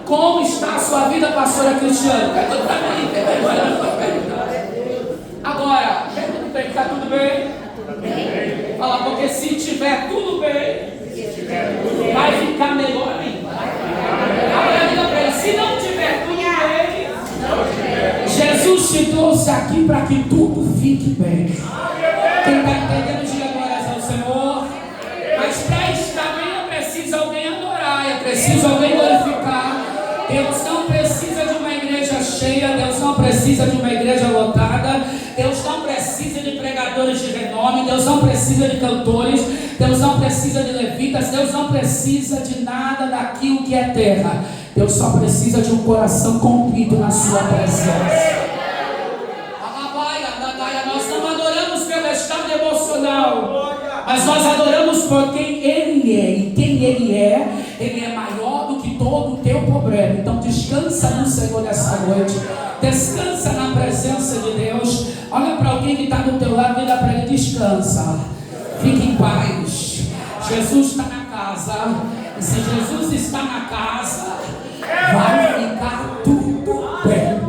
Como está a sua vida, pastora Cristiane? Agora, está tudo bem? Fala, porque se tiver tudo bem, vai ficar melhor ainda. Agora, se não tiver tudo bem, Jesus te trouxe aqui para que tudo fique bem. Quem está entendendo, diga glórias ao Senhor. Mas para estar bem, é preciso alguém adorar, é preciso alguém glorificar. Deus não precisa de uma igreja cheia, Deus não precisa de uma igreja lotada, Deus não precisa de pregadores de renome, Deus não precisa de cantores, Deus não precisa de levitas, Deus não precisa de nada daquilo que é terra. Deus só precisa de um coração contrito na sua presença. Nós não adoramos pelo estado emocional, mas nós adoramos por quem Ele é. E quem Ele é maior do que todo o teu problema. Então descansa no Senhor nessa noite, descansa na presença de Deus. Olha para alguém que está do teu lado e diga para ele: descansa, fique em paz. Jesus está na casa, e se Jesus está na casa, vai ficar tudo bem.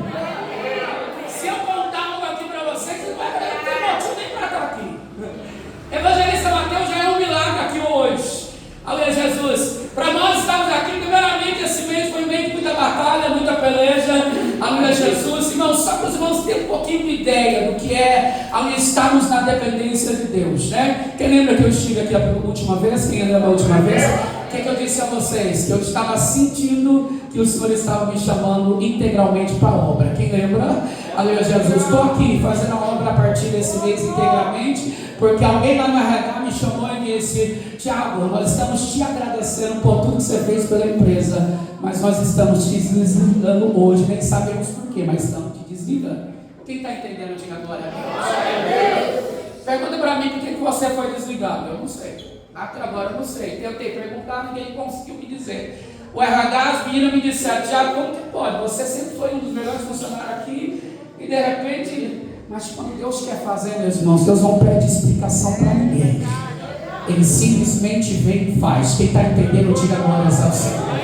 Se eu contar algo aqui para você, você vai ter motivo nem para estar aqui. Evangelista Mateus já é um milagre aqui hoje. Aleluia, Jesus. Para nós estarmos aqui, primeiramente, esse mês foi um mês de muita batalha, muita peleja. Aleluia, Jesus. Irmãos, só para os irmãos terem um pouquinho de ideia do que é estarmos na dependência de Deus, né? Quem lembra que eu estive aqui a última vez? Quem lembra a última vez? O que eu disse a vocês? Que eu estava sentindo que o Senhor estava me chamando integralmente para a obra. Quem lembra? Aleluia, Jesus. Estou aqui fazendo a obra a partir desse mês integralmente, porque alguém lá no RH me chamou e disse: Tiago, nós estamos te agradecendo por tudo que você fez pela empresa, mas nós estamos te desligando hoje, nem sabemos porquê, mas estamos te desligando. Quem está entendendo, diga glória a Deus. Pergunta para mim por que você foi desligado. Eu não sei. Até agora eu não sei. Tentei perguntar, ninguém conseguiu me dizer. O RH, as meninas me disseram: Tiago, como que pode? Você sempre foi um dos melhores funcionários aqui e de repente... Mas quando Deus quer fazer, meus irmãos, Deus não pede explicação para ninguém. Ele simplesmente vem e faz. Quem está entendendo, diga glórias ao Senhor.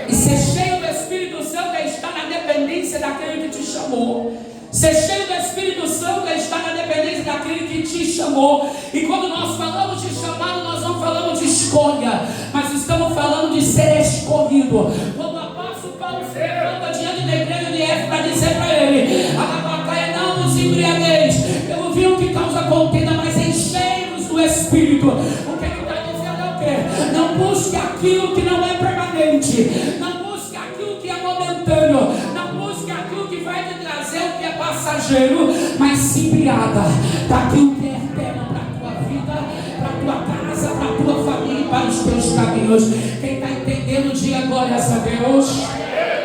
E ser cheio do Espírito Santo é estar na dependência daquele que te chamou. Ser cheio do Espírito Santo é estar na dependência daquele que te chamou. E quando nós falamos de chamado, nós não falamos de escolha, mas estamos falando de ser escolhido. Quando o apóstolo Paulo se levanta diante da igreja de Éfeso para dizer para ele: a batalha não nos embriagueis pelo vinho que causa contenda, mas enchei-nos do Espírito. O que ele está dizendo é o quê? Não busque aquilo que não é permanente, não busque aquilo que é momentâneo, não busque aquilo que vai te trazer o que é passageiro, mas se embriaga daquilo que é eterno para a tua vida, para a tua casa, para a tua família e para os teus caminhos. Quem está entendendo, diga glórias a Deus.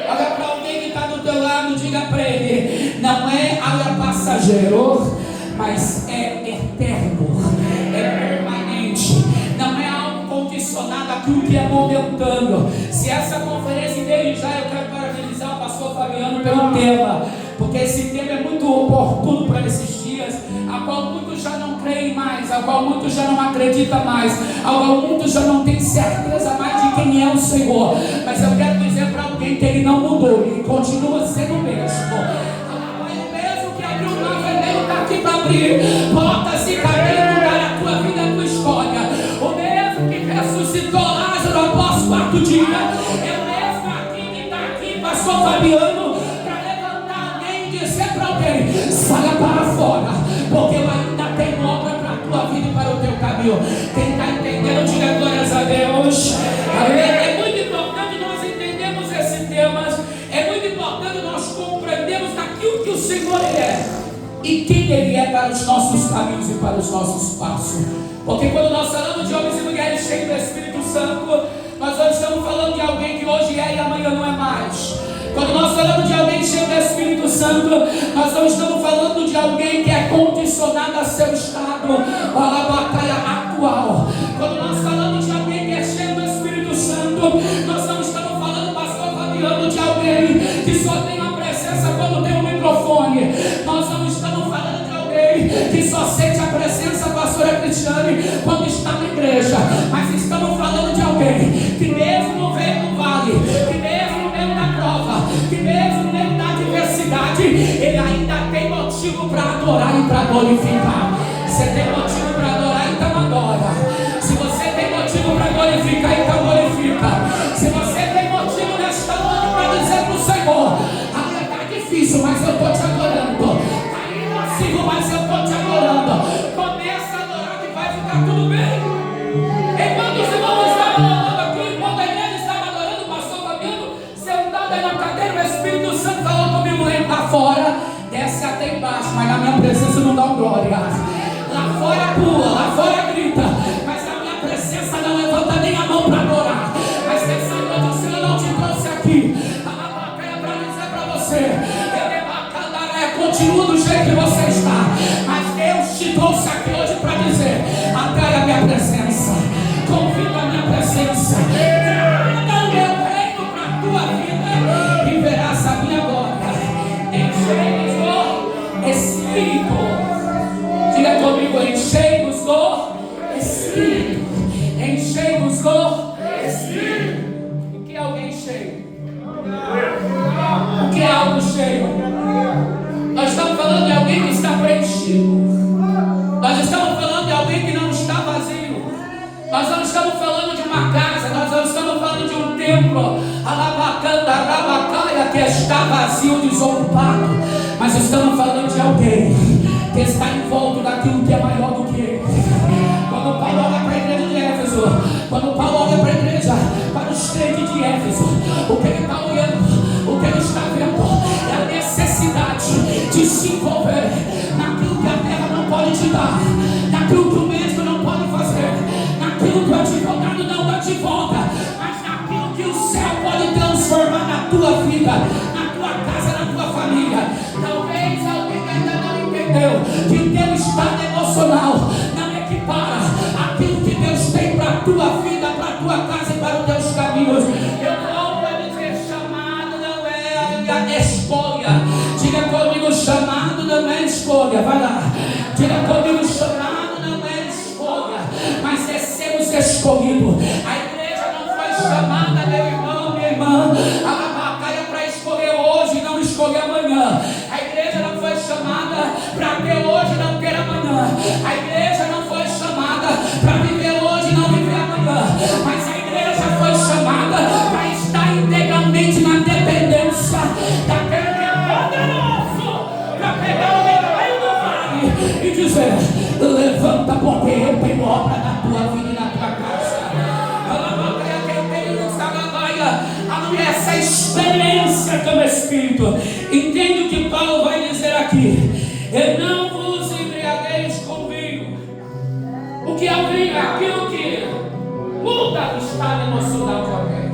Olha para alguém que está do teu lado, diga para ele: não é algo passageiro, mas é eterno, é permanente, não é algo condicionado àquilo que é momentâneo. Se essa conferência dele já, eu quero parabenizar o pastor Fabiano pelo tema, porque esse tema é muito oportuno para esses dias, a qual muitos já não creem mais, a qual muitos já não acreditam mais, a qual muitos já não têm certeza mais de quem é o Senhor. Mas eu quero dizer para alguém que ele não mudou, ele continua sendo o mesmo. O mesmo que abriu o mar vermelho está aqui para abrir portas e caminhos para a tua vida, a tua história. O mesmo que ressuscitou Lázaro após 4 dias é o mesmo aqui que está aqui, pastor Fabiano, para levantar alguém e dizer para alguém: saia para fora, porque eu ainda tenho obra para a tua vida e para o teu caminho. Quem está entendendo, diga glórias a Deus. É muito importante nós entendermos esse tema, é muito importante nós compreendermos daquilo que o Senhor é e quem Ele é para os nossos caminhos e para os nossos passos. Porque quando nós falamos de homens e mulheres cheios do Espírito Santo, nós não estamos falando de alguém que hoje é e amanhã não é mais. Quando nós falamos de alguém cheio do Espírito Santo, nós não estamos falando de alguém que é condicionado a seu estado, a batalha atual. Quando nós falamos de alguém que é cheio do Espírito Santo, nós não estamos falando, pastor Fabiano, de alguém que só tem a presença quando tem um microfone. Nós não estamos falando de alguém que só sente a presença, pastora Cristiane, quando está na igreja. Mas estamos falando de alguém que mesmo no vale, que mesmo adorar e para glorificar. Você tem motivo para adorar, então adora. Se você tem motivo para glorificar, então glorifica. Se você tem motivo nesta hora para dizer para o Senhor: está difícil, mas eu estou te adorando. Está impossível, mas eu estou te adorando. Começa a adorar que vai ficar tudo bem. Enquanto os irmãos estavam adorando aqui, enquanto a igreja estava adorando, o pastor Fabiano sentado aí na cadeira, o Espírito Santo falou comigo lá fora: desce até embaixo, mas na minha presença não dá glória. Lá fora pula, lá fora grita, mas na minha presença não levanta nem a mão para adorar. Mas essa noite o Senhor não te trouxe aqui para dizer para você: continua do jeito que você está, mas Deus te trouxe aqui hoje para dizer: atrai a minha presença, convida a minha presença, traga o meu reino para a tua vida e verás a minha glória. Enchei-nos do Espírito. Diga comigo: enchei-nos do Espírito. Enchei-nos do Espírito. O que é alguém cheio? O que é algo cheio? Nós estamos falando de alguém que está preenchido. Nós estamos falando de alguém que não está vazio. Nós não estamos falando de uma casa. Nós não estamos falando de um templo que está vazio, desocupado. Mas estamos falando de alguém que está em volta daquilo que é maior do que ele. Quando Paulo olha para a igreja de Éfeso, quando Paulo olha para a igreja, para os crentes de Éfeso, o que ele está olhando, o que ele está vendo é a necessidade de se envolver naquilo que a terra não pode te dar, naquilo que o médico não pode fazer, naquilo que o advogado não dá de volta, mas naquilo que o céu pode transformar na tua vida, na tua casa, na tua família. Talvez alguém ainda não entendeu que teu estado emocional não equipara aquilo que Deus tem para a tua vida, para a tua casa e para os teus caminhos. Eu volto a dizer: chamado não é a escolha. Diga comigo: chamado não é escolha. Vai lá. Diga comigo: chamado não é escolha, mas é sermos escolhidos. A igreja não foi chamada, meu irmão, minha irmã, a batalha para escolher hoje, não escolher amanhã. A igreja não foi chamada para ter hoje, não ter amanhã. A igreja não foi chamada para viver hoje, não viver amanhã. Mas a igreja foi chamada para estar integralmente na dependência daquele que é poderoso para pegar o meio do vale e dizer: levanta, porque eu tenho obra na tua vida e na tua casa. Essa experiência com o Espírito. Entende o que Paulo vai dizer aqui? E não vos embriagueis com vinho. O que é o vinho? É aquilo que muda o estado emocional de alguém.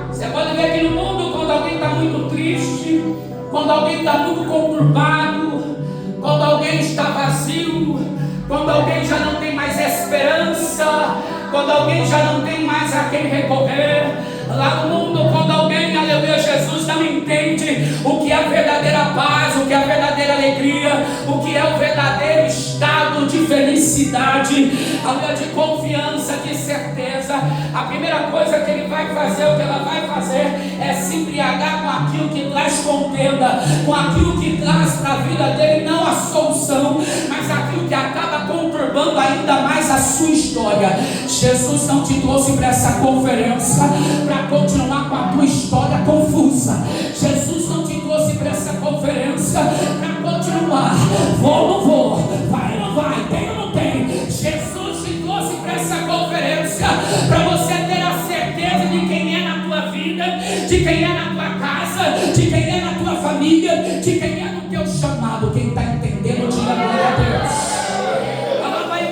Você pode ver que no mundo, quando alguém está muito triste, quando alguém está muito conturbado, quando alguém está vazio, quando alguém já não tem mais esperança, quando alguém já não tem mais a quem recorrer, lá no mundo, quando alguém, aleluia, Jesus, não entende o que é a verdadeira paz, o que é a verdadeira alegria, o que é o verdadeiro estado de felicidade, aleluia, de confiança, de certeza, a primeira coisa que ele vai fazer, o que ela vai fazer, é se embriagar com aquilo que traz contenda, com aquilo que traz para a vida dele não a solução, mas aquilo que acaba conturbando ainda mais a sua história. Jesus não te trouxe para essa conferência para continuar com a tua história confusa. Jesus não te trouxe para essa conferência para continuar: vou ou não vou, vai ou não vai, tem ou não tem. Jesus te trouxe para essa conferência para você ter a certeza de quem é na tua vida, de quem é na tua casa, de quem é na tua família, de quem é no teu chamado. Quem está entendendo, diga glória a Deus.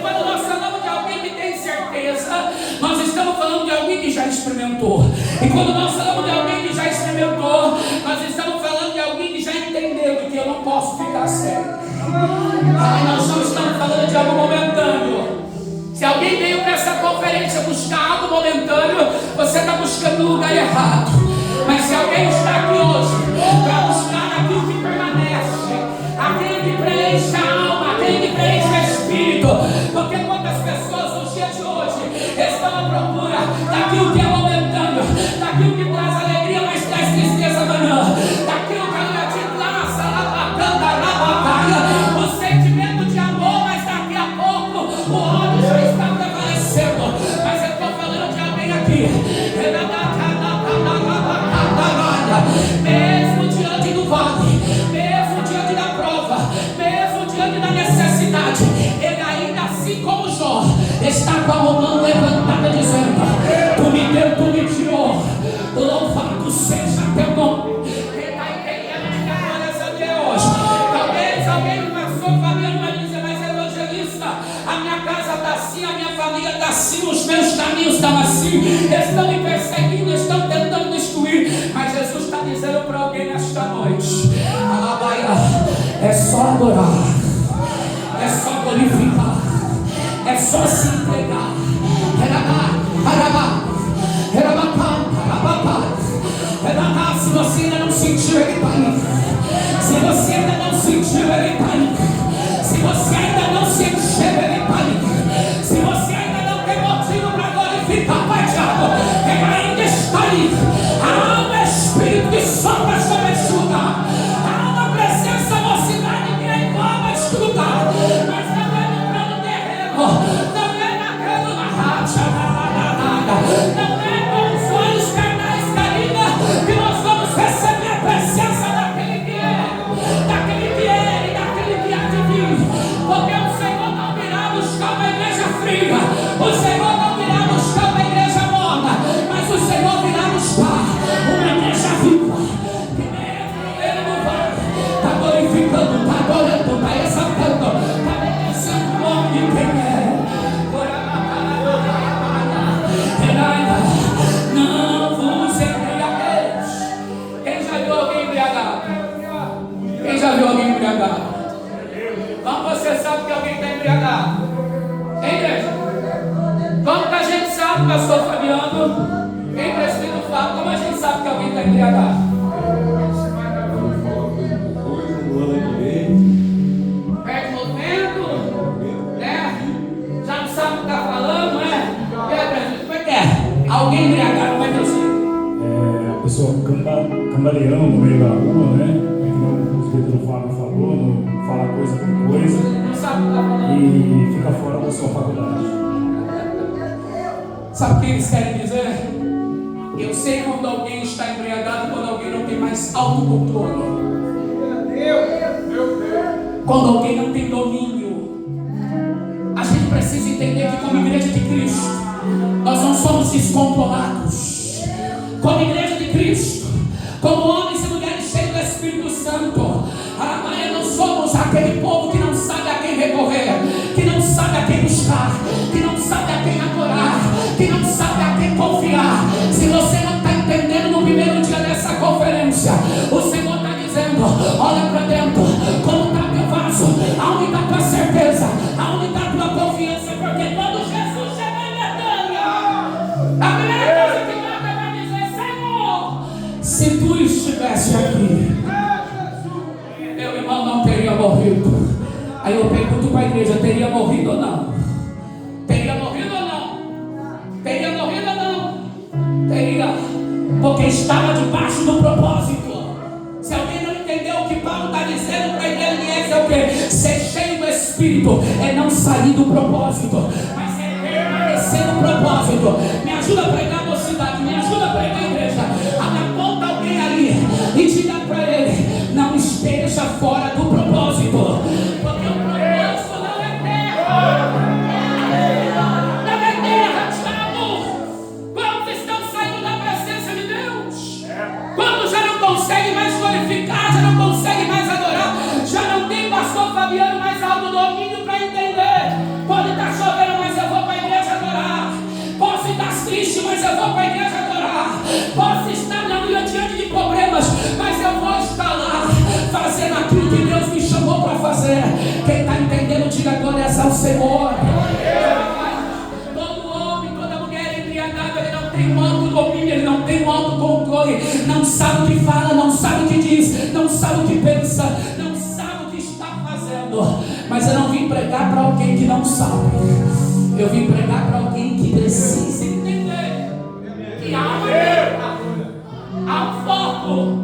Quando nós falamos de alguém que tem certeza, nós estamos falando de alguém que já experimentou. E quando nós falamos de alguém que já experimentou, nós estamos falando de alguém que já entendeu de que eu não posso ficar cego. Nós não estamos falando de algo momentâneo. Se alguém veio para essa conferência buscar algo momentâneo, você está buscando o lugar errado. Mas se alguém está aqui hoje para buscar aquilo que permanece, aquele que preenche a alma, aquele que preenche o espírito, porque quantas pessoas nos dias de hoje estão à procura daquilo que é momentâneo, daquilo que traz alegria, mas traz tristeza amanhã, daquilo que te traz a batalha, o sentimento seja teu nome. Quem está entendendo, glórias a Deus. Talvez alguém passou, Fabiano vai dizer, mas evangelista, a minha casa está assim, a minha família está assim, os meus caminhos estão assim, estão me perseguindo, estão tentando destruir. Mas Jesus está dizendo para alguém nesta noite: é só adorar, é só glorificar, é só se entregar. Se você ainda não sentiu, ele está aí. Se você ainda não sentiu, ele está aí. Se você ainda não sentiu, ele está aí. Se você ainda não tem motivo para glorificar, Pai diabo, ele ainda está aí. Há um Espírito que sopra sobre este lugar. Há uma presença, mocidade, que é igual a este lugar. Mas não é no plano terreno, não é naquela narrativa, não é com os olhos carnais, carinha, que nós vamos receber a presença daquele que é e daquele que há de vir. Porque o Senhor não virá buscar uma igreja fria, o Senhor não virá buscar uma igreja morna, mas o Senhor virá buscar uma igreja viva, que ele não vai, está glorificando, está adorando, está exaltando, está obedecendo o nome de quem é. Não vos embriagueis. Quem já viu alguém embriagado? Quem já viu alguém embriagado? Como você sabe que alguém está embriagado? Hein, igreja? Como que a gente sabe, pastor Fabiano? Quem presbítero fala, como a gente sabe que alguém está embriagado? Perde movimento, né? Já não sabe o que está falando, né? E aí, presbítero, como é que é? Alguém embriagado vai ter sido? A pessoa cambaleando no meio da rua, né? Como o presbítero Fábio falou, não fala coisa com coisa. Não sabe o que está falando. E fica fora da sua faculdade. Sabe o que eles querem dizer? Eu sei quando alguém está embriagado, quando alguém não tem mais autocontrole. Quando alguém não tem domínio. A gente precisa entender que como igreja de Cristo, nós não somos descontrolados. Como igreja de Cristo, como homens e mulheres cheios do Espírito Santo, não somos aquele povo que não sabe a quem recorrer, que não sabe a quem buscar, que não sabe a quem adorar, que não sabe a quem confiar. Se você não está entendendo no primeiro dia dessa conferência, o Senhor está dizendo: olha para dentro, como está teu vaso, aonde está tua certeza, aonde está tua confiança, porque quando Jesus chegar em Betânia, a primeira coisa que Marta vai dizer: Senhor, se tu estivesse aqui, meu irmão não teria morrido. Aí eu pergunto para a igreja: teria morrido ou não? Teria morrido ou não? Teria morrido ou não? Teria, porque estava debaixo do propósito. Se alguém não entendeu o que Paulo está dizendo para a igreja, é o que? Ser cheio do Espírito é não sair do propósito, mas é permanecer no propósito. Me ajuda a pregar, mocidade, me ajuda a pregar, igreja. Aponta alguém ali e diga para ele: não esteja fora do propósito, porque o propósito não é terra. Não é terra, diabo. Quando estão saindo da presença de Deus, quando já não conseguem mais glorificar, já não conseguem mais adorar, já não tem pastor Fabiano mais autodomínio para entender. Pode estar chovendo, mas eu vou para a igreja adorar. Posso estar triste, mas eu vou para a igreja adorar. Posso estar na minha diante de problemas, mas eu vou estar lá fazendo aquilo que Deus me chamou para fazer. Quem está entendendo, diga glórias ao Senhor. Todo homem, toda mulher embriagada, ele não tem um autodomínio, ele não tem um autocontrole, não sabe o que fala, não sabe o que diz, não sabe o que pensa, não sabe o que está fazendo. Mas eu não vim pregar para alguém que não sabe, eu vim pregar para alguém que precisa entender que há uma guerra, há um foco,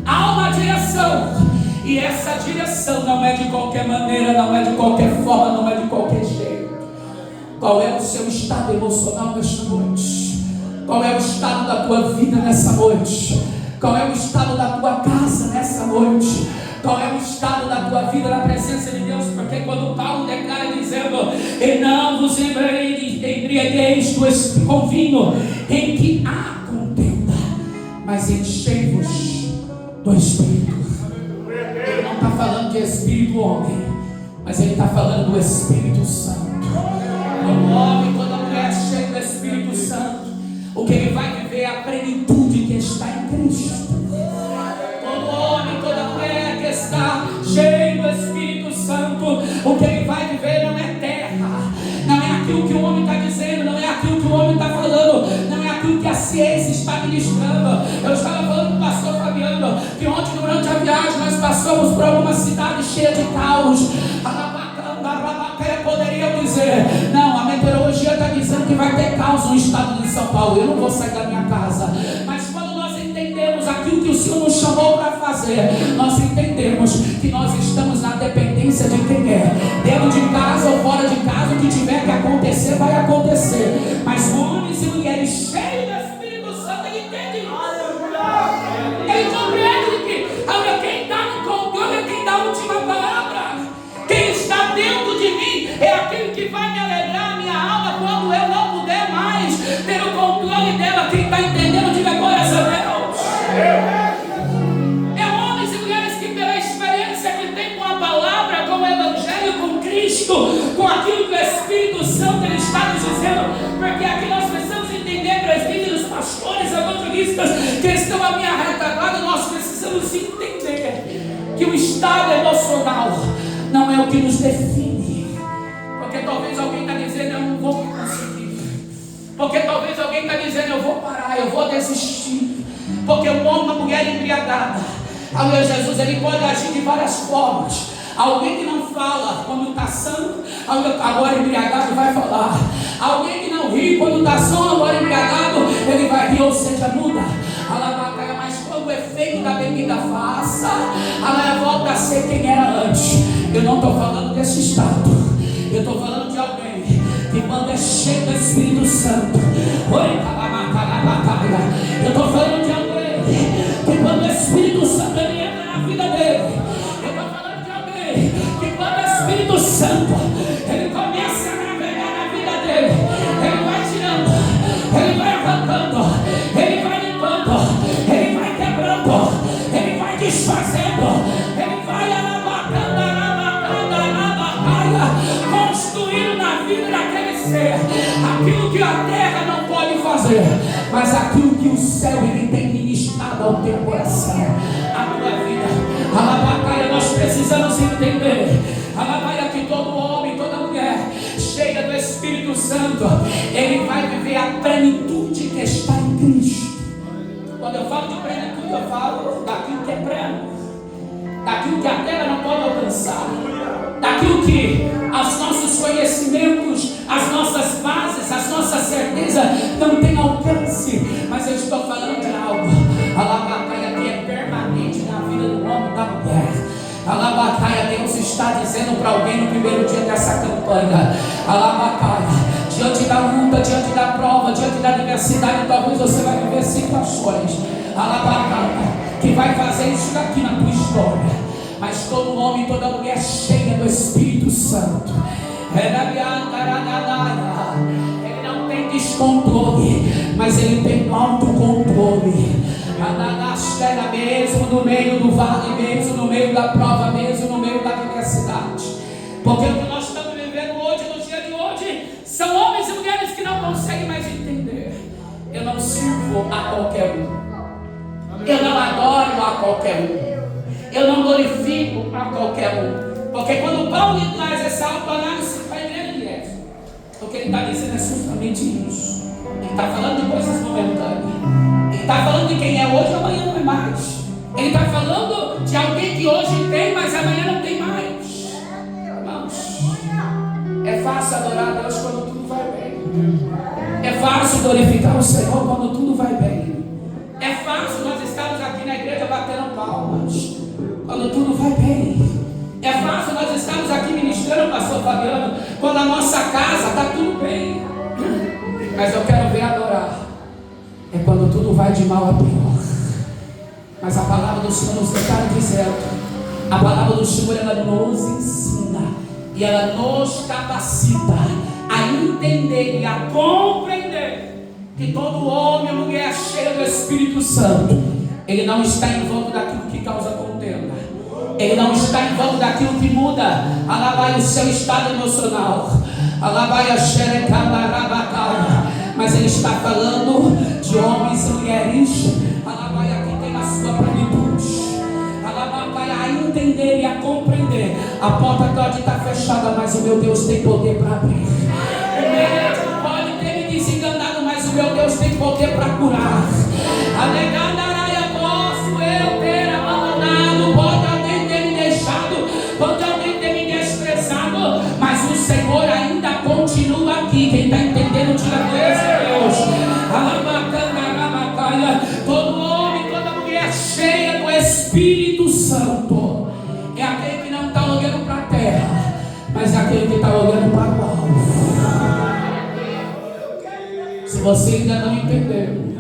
há uma direção. E essa direção não é de qualquer maneira, não é de qualquer forma, não é de qualquer jeito. Qual é o seu estado emocional nesta noite? Qual é o estado da tua vida nessa noite? Qual é o estado da tua casa nessa noite? Qual é o estado da tua vida na presença de Deus? Porque quando Paulo declara dizendo: e não vos embriagueis com vinho em que há contenda, mas enchei-vos do Espírito. Ele não está falando de Espírito homem, mas ele está falando do Espírito Santo. Todo homem, toda mulher cheia do Espírito Santo, o que ele vai viver é a plenitude que está em Cristo. Todo homem, toda mulher que está cheio do Espírito Santo, o que ele vai viver não é terra, não é aquilo que o homem está dizendo, não é aquilo que o homem está falando, não é aquilo que a ciência está ministrando. Eu estava falando com o pastor Fabiano que ontem, durante a viagem, nós passamos por alguma cidade cheia de caos. Poderiam dizer, não, a meteorologia está dizendo que vai ter caos no estado de São Paulo, eu não vou sair da minha casa. Mas quando nós entendemos aquilo que o Senhor nos chamou para fazer, nós entendemos que nós estamos na dependência de quem é. Dentro de casa ou fora de casa, o que tiver que acontecer, vai acontecer. Mas homens e mulheres cheios do Espírito Santo, ele entende isso. Ele compreende que quem está no controle é quem dá a última palavra. Quem está dentro de mim é aquele que vai me alegrar a minha alma quando eu não puder mais ter o controle dela. Quem está entendendo, diga glória a Deus. É homens e mulheres que, pela experiência que tem com a palavra, com o Evangelho, com Cristo, com aquilo que o Espírito Santo ele está nos dizendo, porque aqui nós precisamos entender, presbíteros, pastores, evangelistas que estão à minha retaguarda, nós precisamos entender que o estado emocional não é o que nos define. Porque talvez alguém está dizendo, eu não vou conseguir. Porque talvez alguém está dizendo, eu vou parar, eu vou desistir. Porque um homem, uma mulher embriagada, a meu Jesus, ele pode agir de várias formas. Alguém que não fala quando está são, agora embriagado vai falar. Alguém que não ri quando está são, agora embriagado, ele vai rir, ou seja, muda. Mas quando o efeito da bebida faça, ela volta a ser quem era antes. Eu não estou falando desse estado, eu estou falando de alguém que quando é cheio do Espírito Santo, eu estou falando de alguém que quando o Espírito Santo ele entra na vida dele, eu estou falando de alguém que quando o Espírito Santo ele começa a navegar na vida dele, ele vai tirando, ele vai arrancando, ele vai limpando, ele vai quebrando, ele vai desfazendo, ele vai construindo na vida daquele ser aquilo que a terra não pode fazer, mas aquilo que o céu ele tem ministrado ao teu coração, à tua vida. Alabacaia, nós precisamos entender, alabacaia, que todo homem, toda mulher cheia do Espírito Santo, ele vai viver a plenitude que está em Cristo. Quando eu falo de plenitude, eu falo daquilo que é pleno, daquilo que a terra não pode alcançar, daquilo que os nossos conhecimentos, as nossas bases, as nossas certezas não têm alcance. Mas eu estou falando de algo, alabacaia, que é permanente na vida do homem e da mulher. Alabacaia, Deus está dizendo para alguém no primeiro dia dessa campanha, alabacaia, diante da luta, diante da prova, diante da adversidade, talvez você vai viver situações, alabacaia, que vai fazer isso daqui na tua história. Mas todo homem, toda mulher cheia do Espírito Santo, ele não tem descontrole, mas ele tem autocontrole. Mesmo no meio do vale, mesmo no meio da prova, mesmo no meio da adversidade. Porque o que nós estamos vivendo hoje, no dia de hoje, são homens e mulheres que não conseguem mais entender. Eu não sirvo a qualquer um, eu não adoro a qualquer um, eu não glorifico a qualquer um. Porque quando Paulo lhe traz essa autoanálise para a igreja, o que ele está dizendo é justamente isso. Ele está falando de coisas momentâneas. Ele está falando de quem é hoje, amanhã não é mais. Ele está falando de alguém que hoje tem, mas amanhã não tem mais. Irmãos, é fácil adorar a Deus quando tudo vai bem. É fácil glorificar o Senhor quando tudo vai bem. É fácil nós estarmos aqui na igreja batendo palmas quando tudo vai bem. É fácil nós estarmos aqui ministrando, pastor Fabiano, quando a nossa casa está tudo bem. Mas eu quero ver adorar é quando tudo vai de mal a pior. Mas a palavra do Senhor nos está dizendo, a palavra do Senhor ela nos ensina e ela nos capacita a entender e a compreender que todo homem e mulher cheio do Espírito Santo, ele não está em volta daquilo que causa contenda. Ele não está em volta daquilo que muda, alabai, o seu estado emocional. Alabai, a xerecabarabacaia. Mas ele está falando de homens e mulheres, alabai, que tem a sua plenitude. Alabai, a entender e a compreender. A porta pode estar fechada, mas o meu Deus tem poder para abrir. O médico pode ter me desenganado, mas o meu Deus tem poder para curar. Alegandaraia, posso eu ter abandonado, pode alguém ter me deixado, pode alguém ter me desprezado, mas o Senhor ainda continua aqui. Quem está entendendo, diga glória a Deus. Alabacandarabataia. Todo homem, toda mulher cheia do Espírito Santo é aquele que não está olhando para a terra, mas é aquele que está olhando para o alto. Se você ainda não entendeu,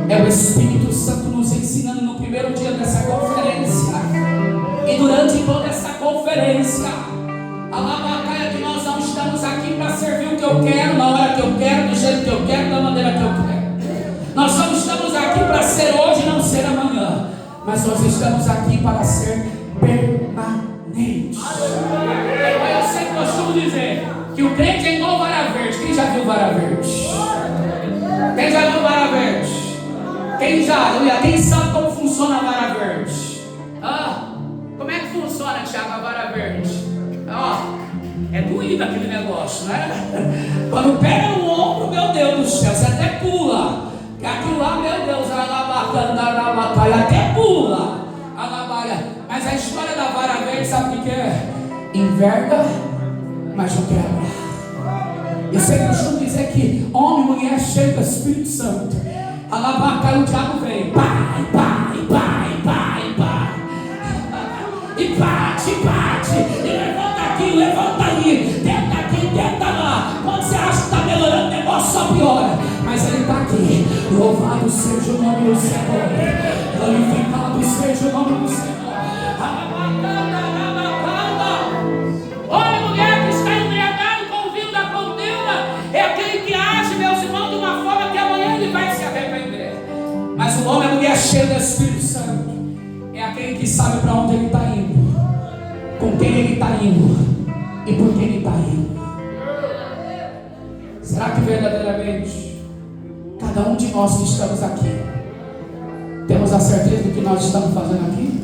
é o Espírito Santo nos ensinando no primeiro dia dessa conferência e durante toda essa conferência. Alabacaia, que nós não estamos aqui para servir o que eu quero, na hora que eu quero, do jeito que eu quero, da maneira que eu quero. Nós não estamos aqui para ser hoje e não ser amanhã, mas nós estamos aqui para ser permanentes. Eu sempre costumo dizer que o crente é igual vara verde. Quem já viu vara verde? Quem já viu vara verde? Quem sabe como funciona a vara verde? Como é que funciona, Tiago, a vara verde? É doído aquele negócio, né? Quando pega no ombro, meu Deus do céu, você até pula. Aquilo lá, meu Deus, até pula. Mas a história da vara verde, sabe o que é? Enverga, mas não quebra. Eu sempre costumo dizer que homem e mulher cheio do Espírito Santo, alabacaia, o diabo vem, pai, e bate, e levanta aqui, levanta ali, tenta aqui, tenta lá. Quando você acha que está melhorando, o negócio só piora, mas ele está aqui. Louvado seja o nome do Senhor, glorificado seja o nome do Senhor. Homem e mulher que está embriagado com o vinho da contenda é aquele que age, meus irmãos, de uma forma que amanhã ele vai se arrepender. Mas o homem e a mulher cheio do Espírito Santo é aquele que sabe para onde ele está indo, com quem ele está indo e por que ele está indo. Será que verdadeiramente cada um de nós que estamos aqui temos a certeza do que nós estamos fazendo aqui?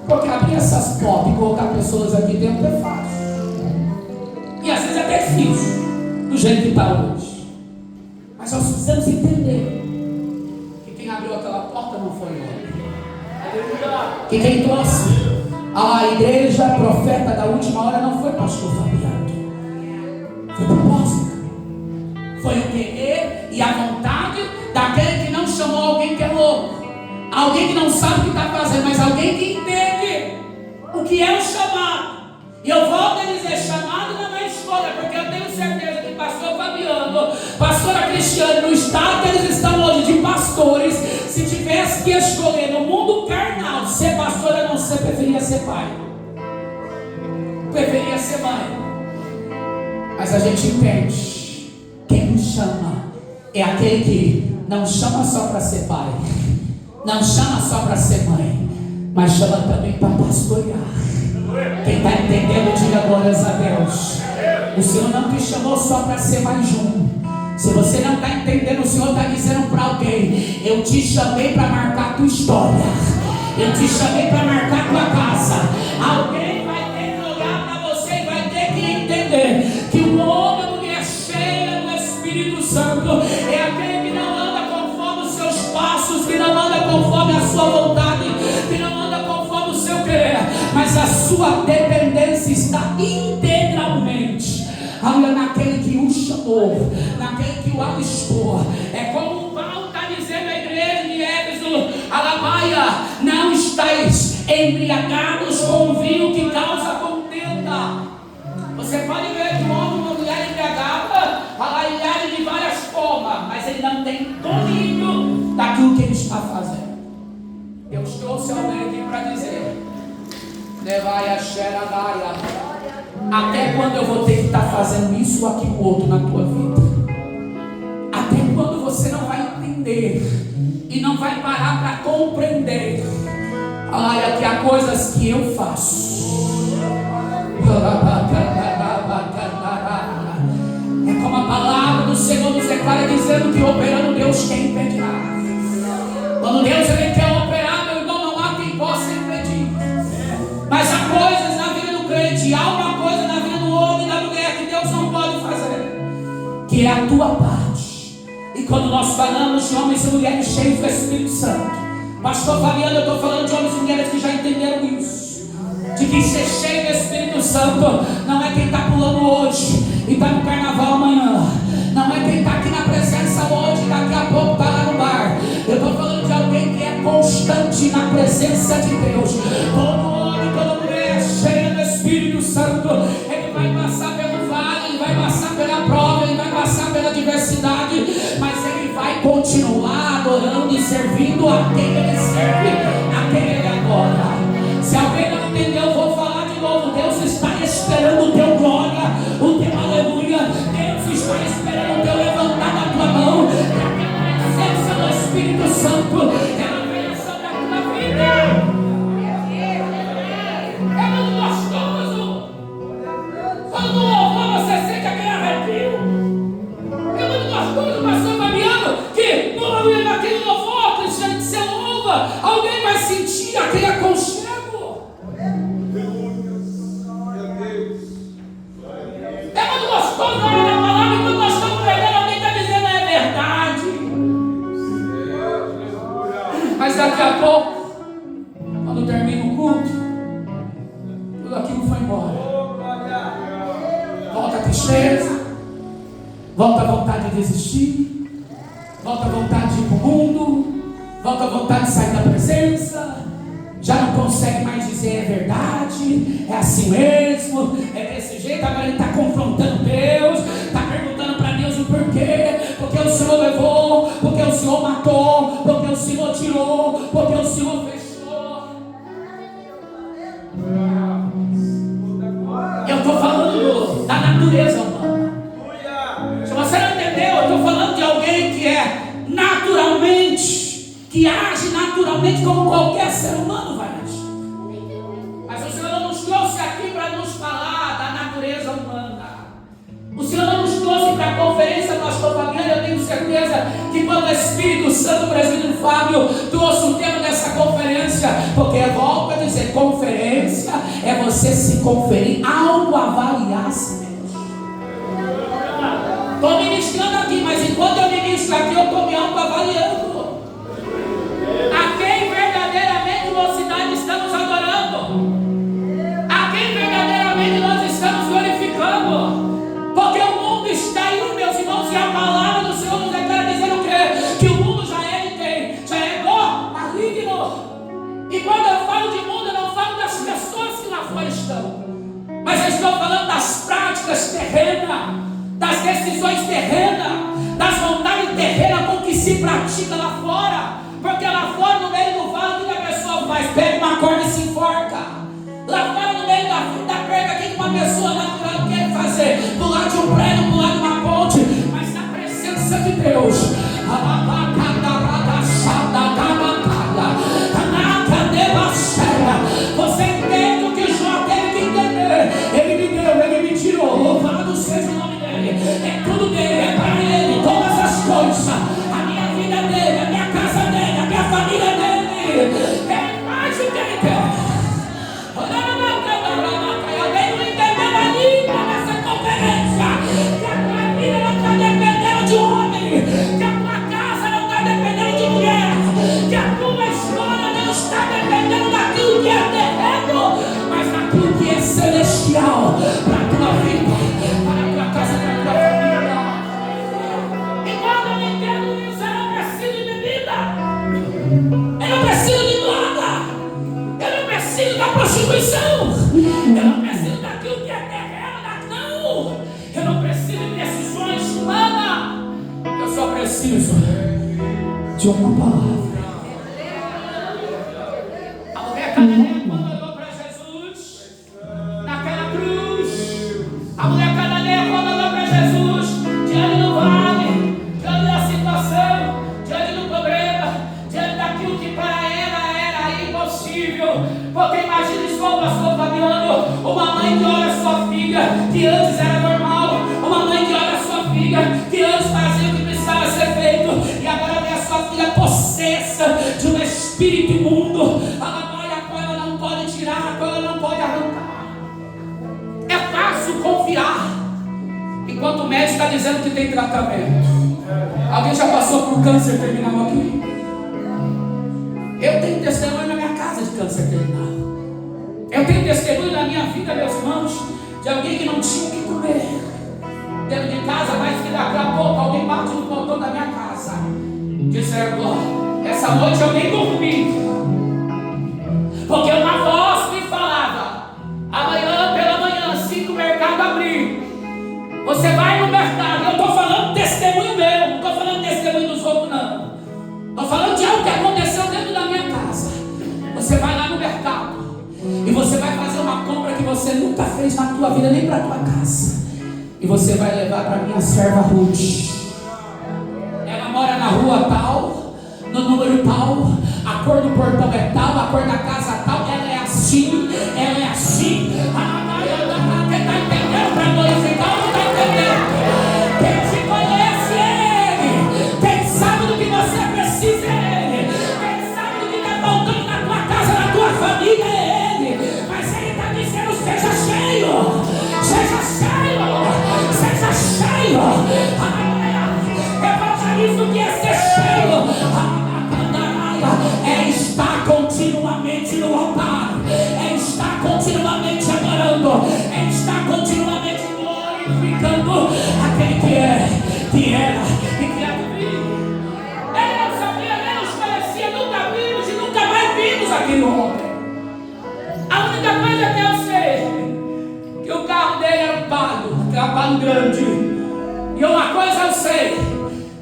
Porque abrir essas portas e colocar pessoas aqui dentro é fácil, e às vezes é até difícil, do jeito que está hoje. Mas nós precisamos entender que quem abriu aquela porta não foi eu, que quem trouxe a igreja profeta da última hora não foi pastor Fabiano, foi propósito, foi o querer e a vontade daquele que não chamou alguém que é louco, alguém que não sabe o que está fazendo, mas alguém que entende o que é o chamado. E eu volto a dizer, chamado não é escolha, porque eu tenho certeza que pastor Fabiano, pastora Cristiane, no estado que eles estão hoje de pastores, se tivesse que escolher no mundo carnal ser pastor, eu não sei, preferia ser pai, preferia ser mãe. Mas a gente entende, quem nos chama é aquele que não chama só para ser pai, não chama só para ser mãe, mas chama também para pastorear. Quem está entendendo, diga glórias a Deus. O Senhor não te chamou só para ser mais um. Se você não está entendendo, o Senhor está dizendo para alguém: eu te chamei para marcar a tua história, eu te chamei para marcar a tua casa. Alguém vai ter que olhar para você e vai ter que entender que o homem e mulher cheia do Espírito Santo é aquele que não anda conforme os seus passos, que não anda conforme a sua vontade, que não anda conforme o seu querer, mas a sua dependência está integralmente naquele que o chamou, naquele que o alistou. É como o Paulo está dizendo à igreja de Éfeso: alabaia, não estáis embriagados com vinho que causa contenda. Você pode ver que um homem e uma mulher embriagada, ele age de várias formas, mas ele não tem domínio daquilo que ele está fazendo. Deus trouxe alguém aqui para dizer: levai a xeradaia, Até quando eu vou ter que estar fazendo isso ou aquilo outro na tua vida? Até quando você não vai entender e não vai parar para compreender? Olha que há coisas que eu faço. É como a palavra do Senhor nos declara, dizendo que operando Deus quer impedir. Quando Deus ele quer operar, meu irmão, não há quem possa impedir. Mas há coisas na vida do crente, há uma coisa na vida do homem e da mulher que Deus não pode fazer, que é a tua parte. E quando nós falamos de homens e mulheres cheios do Espírito Santo, pastor Fabiano, eu estou falando de homens e mulheres que já entenderam isso, de que ser cheio do Espírito Santo não é quem está pulando hoje e está no carnaval amanhã, não é quem está aqui na presença hoje e daqui a pouco está lá no bar. Eu estou falando de alguém que é constante na presença de Deus. Todo homem, toda mulher cheia do Espírito Santo, ele vai passar pelo vale, ele vai passar pela prova, ele vai passar pela adversidade, mas ele vai continuar adorando e servindo a quem ele serve, a quem ele adora. Se alguém não entendeu, eu vou falar de novo. Deus está esperando o teu glória, o teu aleluia. Deus está esperando o teu levantar da tua mão, a presença do Espírito Santo ela venha sobre a tua vida. É muito gostoso. Quando no louvor você sente aquele arrepio. É muito gostoso, pastor Fabiano, que naquele louvor, Cristiano, que você louva, alguém vai sentir aquele aconchego. É muito gostoso na hora da palavra, quando nós estamos pregando, alguém está dizendo é verdade. Mas daqui a pouco, quando termina o culto, tudo aquilo foi embora. Volta a tristeza, volta a vontade de desistir, volta a vontade de ir para o mundo, volta a vontade de sair da presença. Já não consegue mais dizer é verdade, é assim mesmo, é desse jeito. Agora ele está confrontando Deus, está perguntando para Deus o porquê. Porque o Senhor levou, porque o Senhor matou, porque o Senhor tirou, porque o Senhor fechou. Eu estou falando da natureza humana. Se você não entendeu, eu estou falando de alguém que é naturalmente, que age naturalmente como qualquer ser humano vai agir. Mas o Senhor não nos trouxe aqui para nos falar da natureza humana. O Senhor não nos trouxe para a conferência, pastor Fabiano. Eu tenho certeza que quando o Espírito Santo, o presbítero Fábio, trouxe o tema dessa conferência, porque volto a dizer, conferência é você se conferir, autoavaliar a si mesmo. Estou ministrando aqui, mas enquanto eu ministro aqui, eu estou me autoavaliando. A quem verdadeiramente mocidade estamos adorando? A quem verdadeiramente nós estamos glorificando? Porque o mundo está aí, meus irmãos, e a palavra do Senhor nos declara dizendo que o mundo já é do maligno. E quando eu falo de mundo, eu não falo das pessoas que lá fora estão, mas eu estou falando das práticas terrenas, das decisões terrenas, das vontades terrenas com que se pratica lá fora. Porque lá fora, no meio do vale, o que a pessoa faz? Pega uma corda e se enforca. Lá fora, no meio da perda, o que uma pessoa natural quer fazer? Pular de um prédio, pular de uma ponte. Mas na presença de Deus, você entende o que Jó teve que entender? Ele me deu, ele me tirou. Louvado seja o nome dele. É tudo dele, é para ele, todas as coisas. A minha vida dele, a minha casa dele, a minha família dele. É mais do que ele quer. Alguém não entendeu ainda nessa conferência que a tua vida não está dependendo de homem, que a tua casa não está dependendo de mulher, que a tua história não está dependendo daquilo que é terreno, mas daquilo que é celestial para a tua vida, para a tua casa, para a tua família. E quando eu entendo isso, eu não preciso de bebida, eu não preciso de nada, eu não preciso da prostituição, eu não preciso daquilo que é terreno, não, eu não preciso de decisões humanas, eu só preciso de uma palavra. A mulher cananeia, quando olhou para Jesus naquela cruz, Porque imagine só, pastor Fabiano, uma mãe que olha a sua filha, que antes era normal, uma mãe que olha a sua filha, que antes fazia o que precisava ser feito, e agora vê a sua filha possessa de um espírito imundo, a qual ela não pode tirar, a qual ela não pode arrancar. É fácil confiar, enquanto o médico está dizendo que tem tratamento. Alguém já passou por câncer terminal aqui? Eu tenho testemunho na minha casa de câncer terminal. Eu tenho testemunho na minha vida, meus irmãos, de alguém que não tinha o que comer dentro de casa, mas que daqui a pouco alguém bate no portão da minha casa, dizendo: essa noite eu nem dormi, porque uma voz me falava: amanhã pela manhã, assim que o mercado abrir, você vai no mercado. Eu estou falando testemunho meu, não estou falando testemunho dos outros, não. Estou falando de algo que aconteceu dentro da minha casa. Você vai lá no mercado e você vai fazer uma compra que você nunca fez na tua vida, nem para tua casa. E você vai levar para minha serva Ruth. Ela mora na rua tal, no número tal, a cor do portão é tal, a cor da casa tal. Ela é assim, ela é assim. Quem está entendendo para glorificar, não está entendendo? Quem te conhece é Ele. Quem sabe do que você precisa é Ele. Quem sabe do que está faltando na tua casa, na tua família é Ele. Mas Ele está dizendo: seja cheio, seja cheio, seja cheio. Evangelismo que é ser cheio. É estar continuamente no altar, é estar continuamente adorando, é estar continuamente glorificando aquele que é, que era e que há de vir. Ele não sabia, ele nos conhecia, nunca vimos e nunca mais vimos aquele homem. A única coisa que eu sei, que o carro dele era um palio grande. E uma coisa eu sei,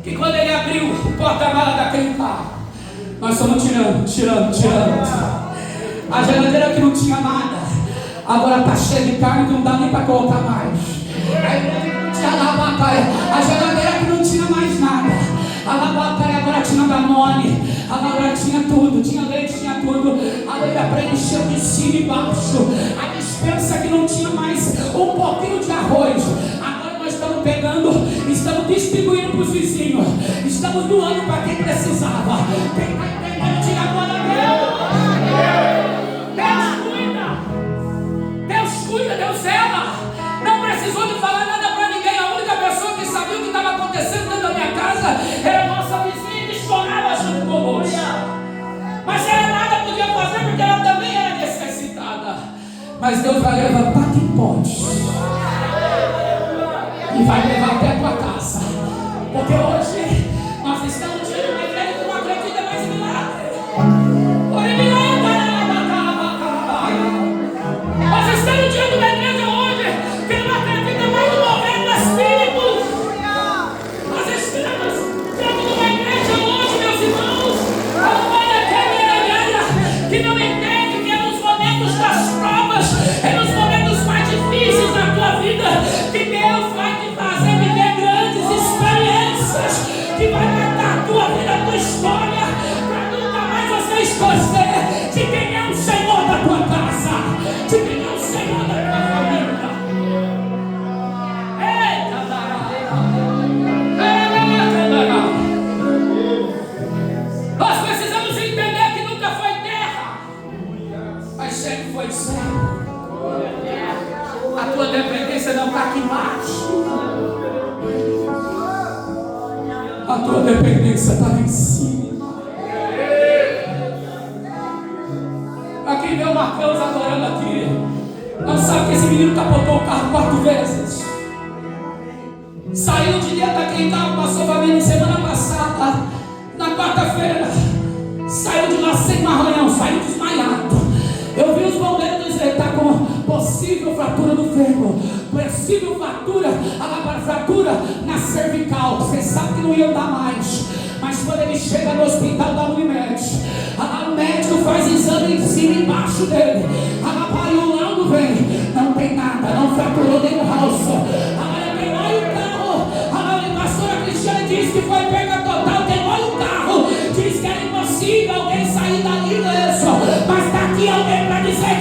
que quando ele abriu o porta-mala daquele carro, nós estamos tirando. A geladeira que não tinha nada, agora está cheia de carne que não dá nem para colocar mais. A igreja que não tinha lavatória, a geladeira que não tinha mais nada, a lavatória agora tinha Danone, agora tinha tudo, tinha leite, tinha tudo. A Bíblia preencheu de cima e baixo. A despensa que não tinha mais um pouquinho de arroz, agora nós estamos pegando, estamos distribuindo para os vizinhos, estamos doando para quem precisava. Quem está entendendo, tira a glória a Deus. Deus cuida, Deus zela. Não precisou de falar nada para ninguém. A única pessoa que sabia o que estava acontecendo dentro da minha casa era a nossa vizinha, que chorava junto conosco. Mas ela nada podia fazer porque ela também era necessitada. Mas Deus vai levantar quem pode e vai levar até a tua casa. Porque hoje nós estamos diante de uma igreja que não acredita mais em milagre. Nós estamos diante de uma igreja hoje que não acredita mais no mover do Espírito. Nós estamos diante de uma igreja hoje, meus irmãos, que não entende que é nos momentos das provas, é nos momentos mais difíceis da tua vida, que Deus vai te fazer viver grandes experiências, que vai marcar a tua vida, a tua história, para nunca mais você esquecer de quem é o Senhor da tua casa, de quem é o Senhor da tua família. Nós precisamos entender que nunca foi terra, mas sempre foi céu. A tua dependência não está aqui embaixo, a tua dependência está lá em cima. Para quem vê o Marcos adorando aqui, não sabe que esse menino capotou o carro 4 vezes. Saiu de dentro daquele carro, passou para mim semana passada, na quarta-feira. Saiu de lá sem arranhão, saiu desmaiado. Eu vi os bombeiros dizer que está com possível fratura do fêmur, possível fratura na cervical. Você sabe que não ia andar mais. Mas quando ele chega no hospital da Unimed, o médico faz exame em cima e embaixo dele. E o laudo vem, não tem nada, não fraturou nem o rosto. Quem olha o carro, a pastora Cristiane disse que foi perda total. Quem olha o carro diz que era impossível alguém sair dali mesmo. Mas está aqui alguém para dizer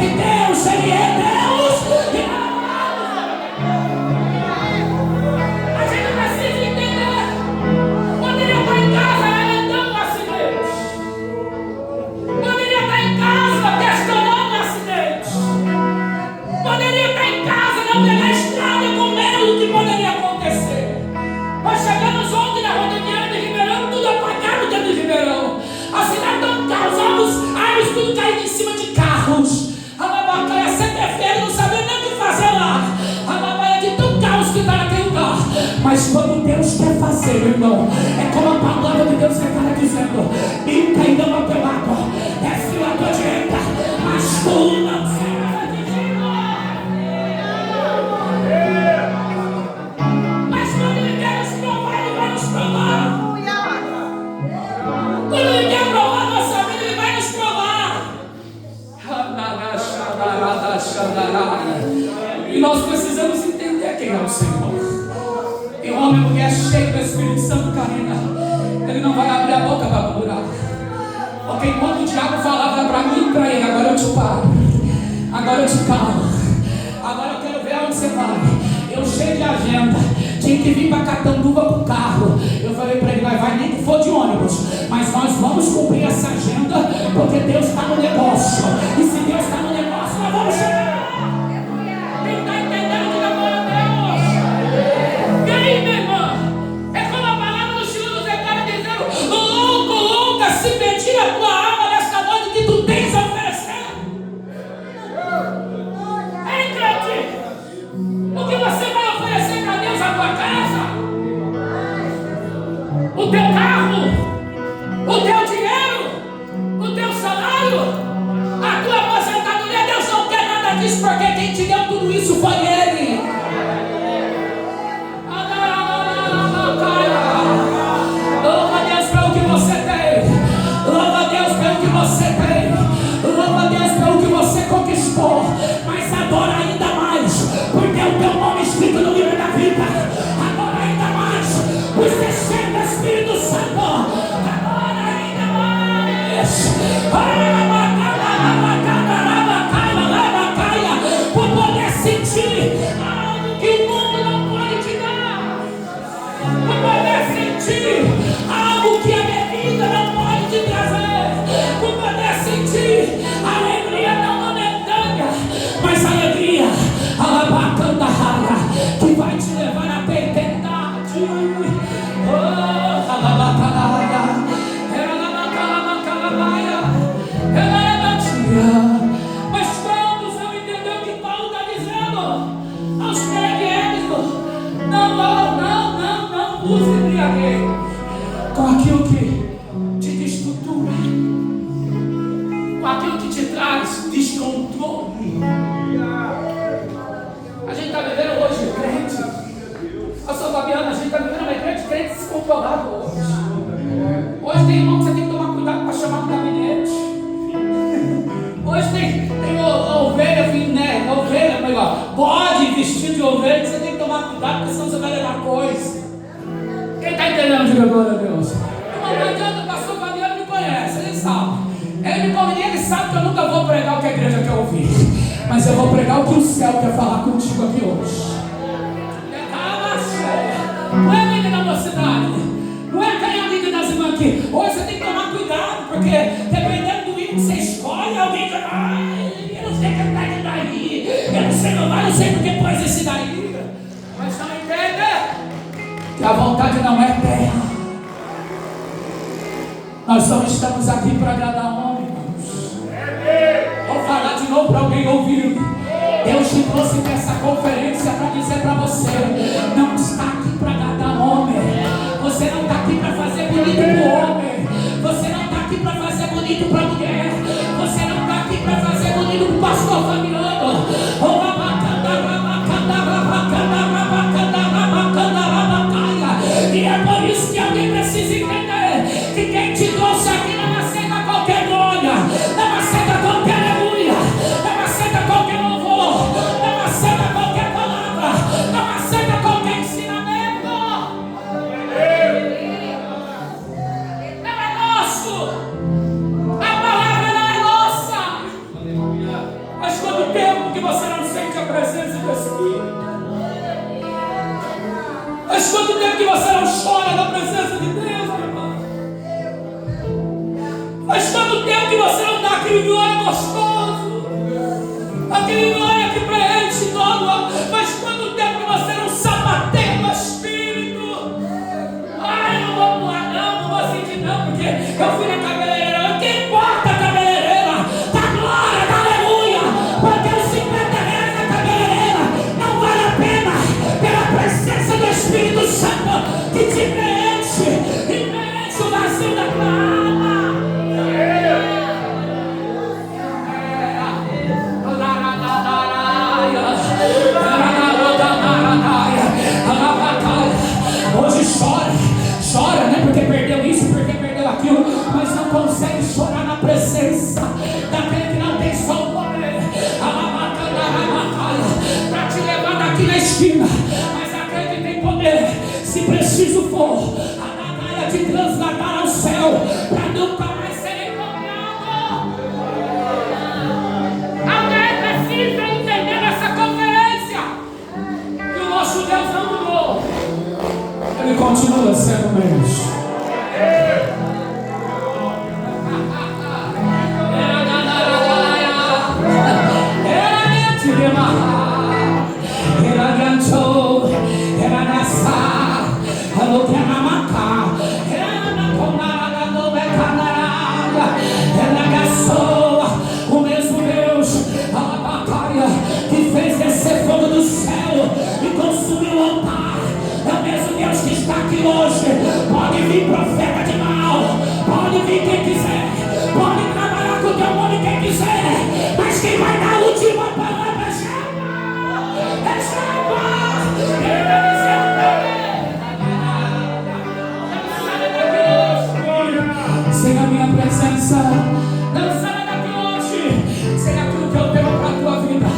E nós precisamos entender quem é o Senhor. E o homem e a mulher cheio do Espírito Santo caminha, ele não vai abrir a boca para murmurar. Porque enquanto o diabo falava para mim e para ele, agora eu te paro, agora eu te calo, agora eu quero ver aonde você vai. Eu cheio de agenda, tinha que vir para Catanduva com o carro. Eu falei para ele, vai nem que for de ônibus, mas nós vamos cumprir essa agenda, porque Deus está no negócio. E se Deus está no negócio, nós vamos chegar. Quem está entendendo que agora é Deus? E aí, meu irmão? É como a palavra do Senhor nos declara dizendo: louco, louca, se pedir a tua alma nesta noite que tu tens a oferecer. Ei, crente, o que você vai oferecer para Deus? A tua casa? O teu carro? O teu dinheiro? O teu salário? A tua aposentadoria? Deus não quer nada disso, porque quem te deu tudo isso foi Ele. Louva a Deus pelo que você tem. Louva a Deus pelo que você tem. Louva a Deus pelo que você conquistou. Mas adora ainda mais, porque o teu nome é escrito no livro da vida. Adora ainda mais, você cheio do Espírito Santo. Adora ainda mais. Por poder sentir algo que o mundo não pode te dar. Por poder sentir algo que a bebida não pode te trazer. Por poder sentir a alegria não momentânea, mas a alegria que vai te levar à eternidade. Oh, mas quantos não entenderam o que Paulo está dizendo aos crentes? Não use embriaguez com aquilo que te destrutura, com aquilo que te traz descontrole. A gente está vivendo hoje crente. Pastor Fabiano, a gente está vivendo uma igreja de crente descontrolado hoje. Hoje tem irmão que você tem que tomar cuidado para chamar no gabinete. Hoje tem ovelha, né? Ovelha, melhor, bode vestido de ovelha, que você tem que tomar cuidado, porque senão você vai levar coisa. Quem está entendendo, diga glória a Deus. Não adianta, o pastor Fabiano me conhece, ele sabe. Ele sabe que eu nunca vou pregar o que a igreja quer ouvir, mas eu vou pregar o que o céu quer falar contigo aqui hoje. Não é a língua da mocidade, não é a língua das irmãs aqui. Hoje você tem que tomar cuidado, porque dependendo do hino que você escolhe, alguém vai, eu não sei cantar daí, eu não sei louvar, eu não sei porque pôs esse daí. Mas não entende que a vontade não é terra. Nós só estamos aqui para agradar o homem, irmãos. Vou falar de novo para alguém ouvir. Deus te trouxe para essa conferência para dizer para você: não está aqui para agradar homem. Você não está aqui para fazer bonito para o homem. Você não está aqui para fazer bonito para a mulher. Você não está aqui para fazer bonito para o pastor Fabiano. E é por isso que alguém precisa entender que quem te trouxe aqui não aceita qualquer glória, não aceita qualquer aleluia, não aceita qualquer louvor, não aceita qualquer palavra, não aceita qualquer ensinamento. Não é nosso, a palavra não é nossa. Mas quanto tempo que você não sente a presença do Espírito? Mas quanto tempo que você não chora na presença de Deus, meu irmão? Mas quanto tempo que você não dá aquele glória gostoso, aquele glória que preenche todo? Mas quanto tempo que você não sapateia no Espírito? Ai, não vou pular não vou sentir não, porque eu fui na cabeleireira. Que importa a cabeleireira? Da glória, da aleluia, porque os 50 reais da cabeleireira não vale a pena pela presença do Espírito Santo que te preenche e preenche o vazio da tua alma. Hoje chora, né? Porque perdeu isso, porque perdeu aquilo, mas não para nunca mais ser encontrado. Alguém precisa entender nessa conferência que o nosso Deus não mudou. Ele continua sendo o mesmo. O mesmo Deus, que fez descer fogo do céu e consumiu o altar, é o mesmo Deus que está aqui hoje. Pode vir profeta de mal, pode vir quem quiser, pode trabalhar com o teu nome quem quiser, mas quem vai dar a última palavra é Jeová. É Jeová. Ele vai dizer sem a minha presença, não sai daqui hoje, sem aquilo que eu tenho para a tua vida,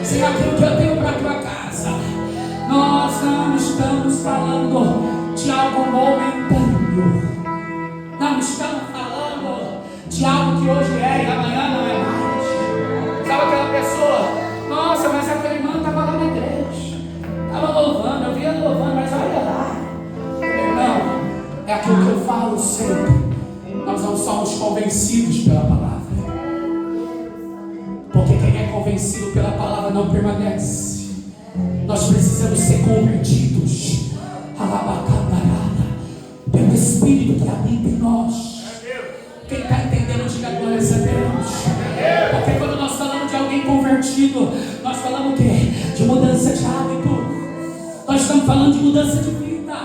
sem aquilo que eu tenho para a tua casa. Nós não estamos falando de algo momentâneo, não estamos falando de algo que hoje é e amanhã não é mais. Sabe aquela pessoa, nossa, mas aquele irmão estava lá na igreja, estava louvando, eu via louvando, mas olha lá. Não, é aquilo que eu falo sempre. Nós não somos convencidos pela palavra, porque quem é convencido pela palavra não permanece. Nós precisamos ser convertidos pelo Espírito que habita em nós. Quem está entendendo, diga glória a Deus. Porque quando nós falamos de alguém convertido, nós falamos o quê? De mudança de hábito. Nós estamos falando de mudança de vida.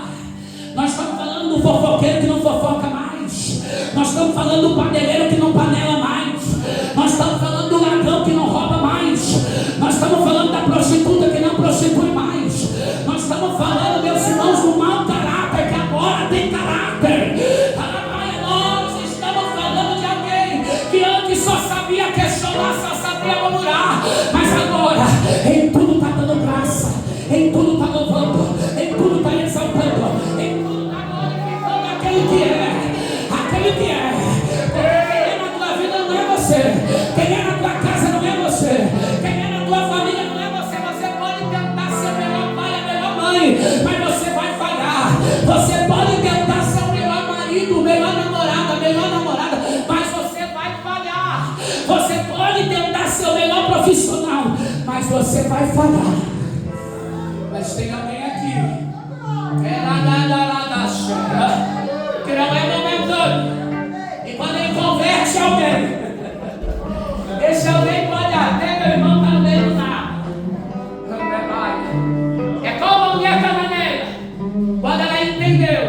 Nós estamos falando do fofoqueiro que não fofoca mais. Nós estamos falando do paneleiro que não panela mais. Nós estamos falando do ladrão que não rouba mais. Nós estamos falando da prostituta que não prostitui mais. Nós estamos falando, meus irmãos, do mau caráter que agora tem caráter. Nós estamos falando de alguém que antes só sabia questionar, só sabia murmurar, mas agora em tudo está dando graça, em tudo está louvando, em tudo está exaltando, em tudo está glorificando aquele que é. Aquele que é. Porque quem é na tua vida não é você. Quem é na tua casa não é você. Quem é na tua família não é você. Você pode tentar ser o melhor pai, a melhor mãe, mas você vai falhar. Você pode tentar ser o melhor marido, o melhor namorado, a melhor namorada, mas você vai falhar. Você pode tentar ser o melhor profissional, mas você vai falhar. Mas tem alguém aqui que não é momentâneo. E quando ele converte alguém, esse alguém pode até, meu irmão, estar no meio do nada. É como a mulher cananeia. Quando ela entendeu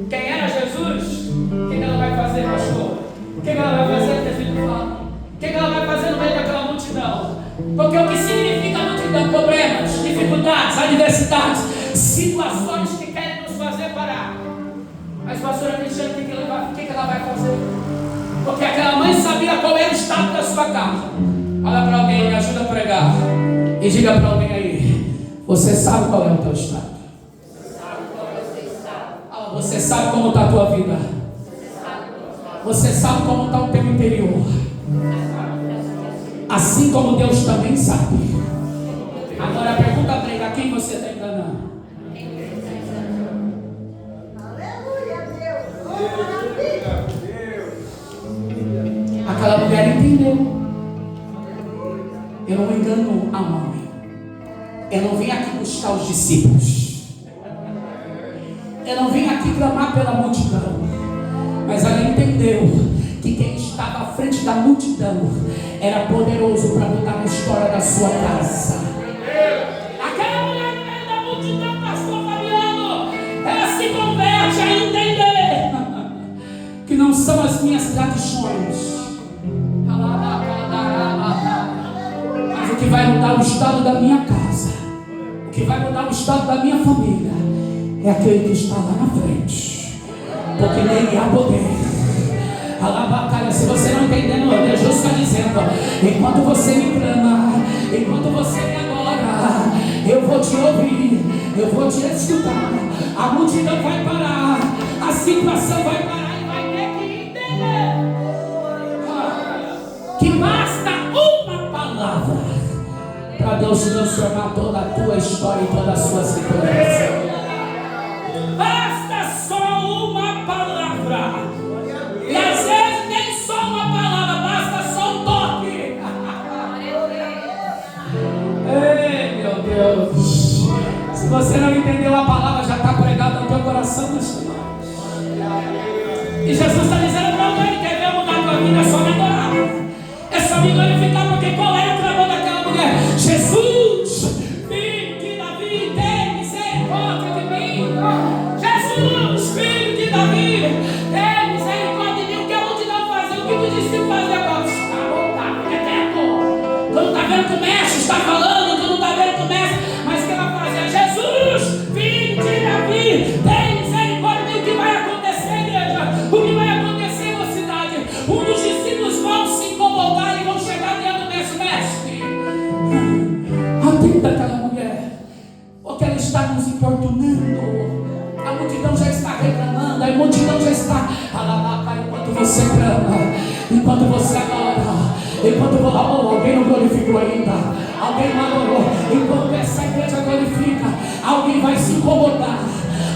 quem era Jesus, o que ela vai fazer, pastor? O que ela vai fazer, prefeito Flávio? O que ela vai fazer no meio daquela multidão? Porque o que significa multidão? Problemas, dificuldades, adversidades, situações que querem nos fazer parar. Mas pastora Cristiane, o que ela vai fazer? Porque aquela mãe sabia qual era o estado da sua casa. Olha para alguém, me ajuda a pregar. E diga para alguém aí: você sabe qual é o teu estado? Você sabe como está a tua vida? Você sabe como está o teu interior? Assim como Deus também sabe. Agora a pergunta para ele: a quem você está enganando? Aquela mulher entendeu. Eu não engano a homem. Eu não vim aqui buscar os discípulos. Eu não vim aqui clamar pela multidão. Mas ela entendeu que quem estava à frente da multidão era poderoso para mudar a história da sua casa. Aquela mulher no meio da multidão, pastor Fabiano, ela se converte a entender que não são as minhas tradições, mas o que vai mudar o estado da minha casa, o que vai mudar o estado da minha família, é aquele que está lá na frente, porque nele há poder. Alabacaia, se você não entendendo, Jesus está dizendo: enquanto você me clama, enquanto você me adora, eu vou te ouvir, eu vou te escutar. A multidão vai parar, a situação vai parar e vai ter que Deus transformar toda a tua história e toda a sua situação. Basta só uma palavra. E às vezes nem só uma palavra, basta só um toque. Ei, meu Deus. Se você não entendeu a palavra, já está pregada no teu coração nesse momento. E Jesus está dizendo para alguém: quer ver mudar a tua vida? É só me adorar. É só me glorificar, porque qual era o clamor daquela mulher? Jesus, filho de Davi, tem misericórdia de mim. Jesus, filho de Davi, tem misericórdia de mim. O que a multidão fazia? O que tu disse que fazer agora? Fica quieto. Tu não está vendo que o mestre está falando, tu não está vendo que o mestre. Mas o que ela fazia? Jesus, filho de Davi, tem misericórdia de mim. O que vai acontecer, igreja? O que vai acontecer, mocidade? Um dos discípulos vão se incomodar e vão chegar diante do mestre. Atenda aquela mulher, porque ela está nos importunando. A multidão já está reclamando, a multidão já está. Enquanto você clama, enquanto você adora, enquanto alguém não glorificou ainda, alguém não adorou. Enquanto essa igreja glorifica, alguém vai se incomodar.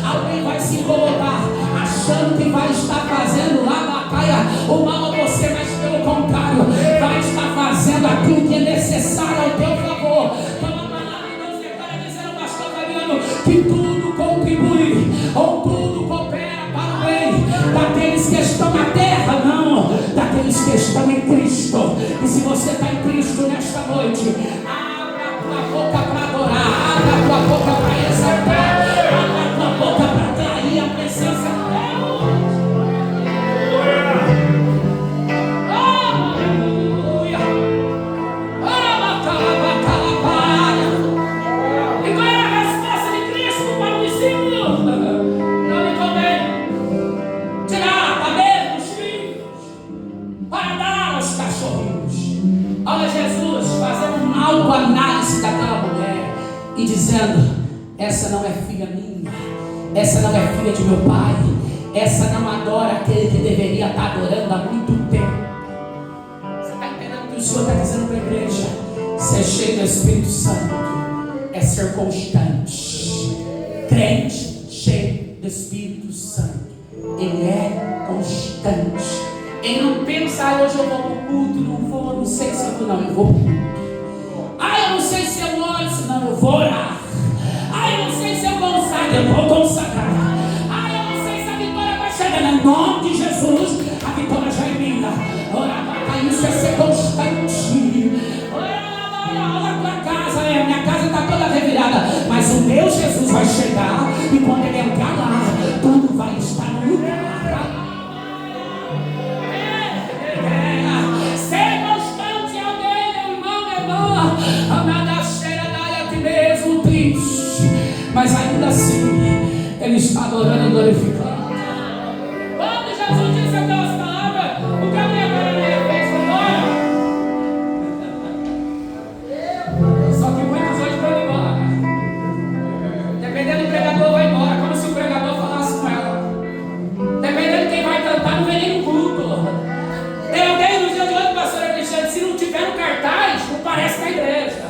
Alguém vai se incomodar, achando que vai estar fazendo lá na caia o mal a você, mas pelo contrário, vai estar fazendo aquilo que é necessário ao teu favor. Como a palavra de Deus declara, dizendo, pastor Mariano, que tudo contribui, ou tudo coopera para o bem daqueles que estão na terra, não, daqueles que estão em Cristo. E se você está em Cristo nesta noite, abra a tua boca para adorar, abra a tua boca para exaltar, abra a tua boca para atrair a presença de Deus. Aleluia. E qual era a resposta de Cristo para o discípulo? Não me convém tirar a mesa dos filhos para dar aos cachorrinhos. Olha Jesus fazendo uma autoanálise daquela mulher e dizendo: essa não é filha minha, essa não é filha de meu pai, essa não adora aquele que deveria estar adorando há muito tempo. Você está entendendo o que o Senhor está dizendo para a igreja? Ser cheio do Espírito Santo é ser constante. Crente cheio do Espírito Santo, ele é constante. Ele não pensa: hoje eu vou para o culto, não sei se eu vou, não, eu vou para o culto. Eu não sei se eu oro, senão eu vou orar. Eu não sei se eu consagro, eu vou consagrar. Eu não sei se a vitória vai chegar. No nome de Jesus, a vitória já é minha. Isso é ser constante. Olha a tua casa, minha casa está toda revirada, mas o meu Jesus vai chegar, e quando ele entrar lá, tudo vai estar no lugar. Ser constante é alguém, meu irmão, minha irmã. Amada cheira da ti mesmo triste, mas ainda assim ele está adorando e glorificando. Quando Jesus disse aquelas palavras, o que a minha mulher fez foi embora. Só que muitos hoje vão embora. Dependendo do pregador, vai embora, como se o pregador falasse com ela. Dependendo de quem vai cantar, não vem nem no culto. Tem alguém no dia de hoje, pastora Cristiane, se não tiver no cartaz, não parece na igreja.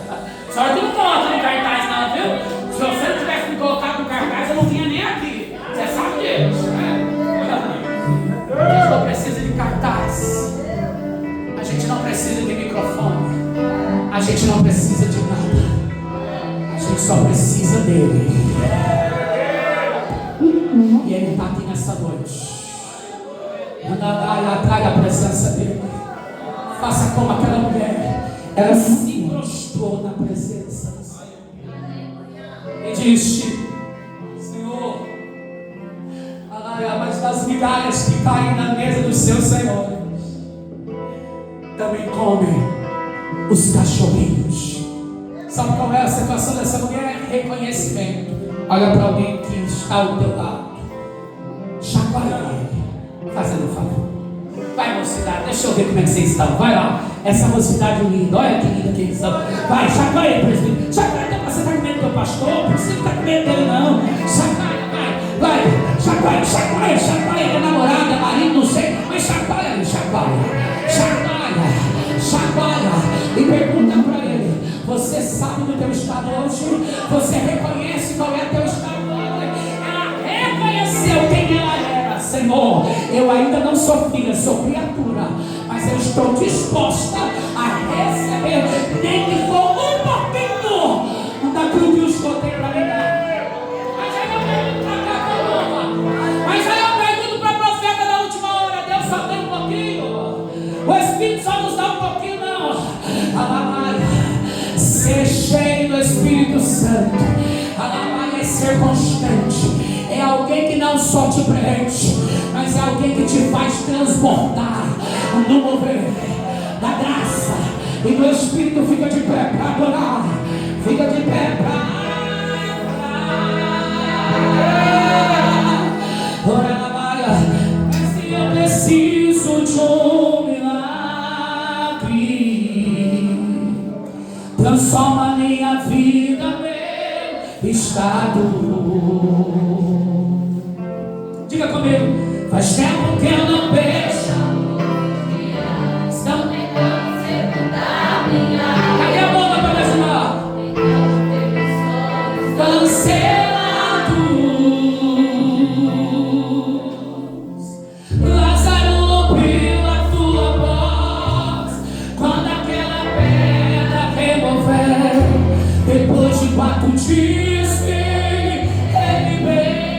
Só que não coloca no cartaz, não, viu? Se você não tivesse me colocado no cartaz, eu não vinha nem aqui. Você sabe disso, né? A gente não precisa de cartaz. A gente não precisa de microfone. A gente não precisa de nada. A gente só precisa dele. E ele está aqui nessa noite. Atraia a presença dele. Faça como aquela mulher. Ela se prostrou na presença do Senhor e disse: Senhor, mas das migalhas que caem na mesa dos seus senhores, também comem os cachorrinhos. Sabe qual é a situação dessa mulher? Reconhecimento. Olha para alguém que está ao teu lado, chacoalha ele, fazendo um favor. Vai, mocidade, deixa eu ver como é que vocês estão. Vai lá, essa mocidade linda, olha que linda que eles são. Vai, chacoalha ele, presidente. Chacoalha, você está com medo do pastor? Não precisa estar com medo dele, não. Chacoalha, vai, chacoalha, é namorada, é marido, não sei, mas chacoalha, e pergunta para ele: você sabe do Eu ainda não sou filha, sou criatura, mas eu estou disposta a receber, nem que for um pouquinho daquilo que o Senhor tem para me dar. Mas aí eu pergunto para cá, mas aí eu pergunto para a profeta da última hora: Deus só tem um pouquinho? O Espírito só nos dá um pouquinho, não. Ser cheio do Espírito Santo é ser constante. É alguém que não só te preenche, mas é alguém que te faz transbordar no mover da graça e do Espírito. Fica de pé para adorar. Fica de pé para orar. Mas se eu preciso de um milagre, transforma minha vida, meu estado. Diga comigo: faz tempo que eu não vejo. Estão tentando sepultar minha. Cadê a boca para me ajudar? Cancelados. Lázaro ouviu a tua voz quando aquela pedra removeu. Depois de 4 dias ele veio.